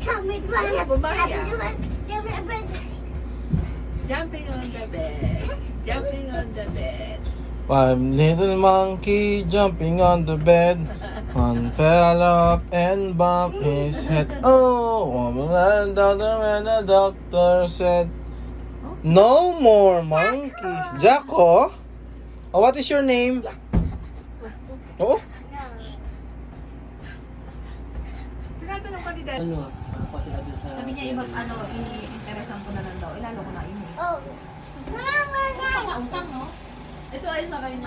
Kaya bumaya. Jumping on the bed. Jumping on the bed. Five little monkey jumping on the bed. One fell up and bumped his head. Oh, and the doctor said, no more monkeys. Jacko? Oh, what is your name? Oh? Tinatanong ka ni Dad. Ano? Ako sila doon sa... Sabi niya, i-interesan ko na lang daw. Ilalo ko na inis. Oh. Utang, no? Ito ay sa kanya.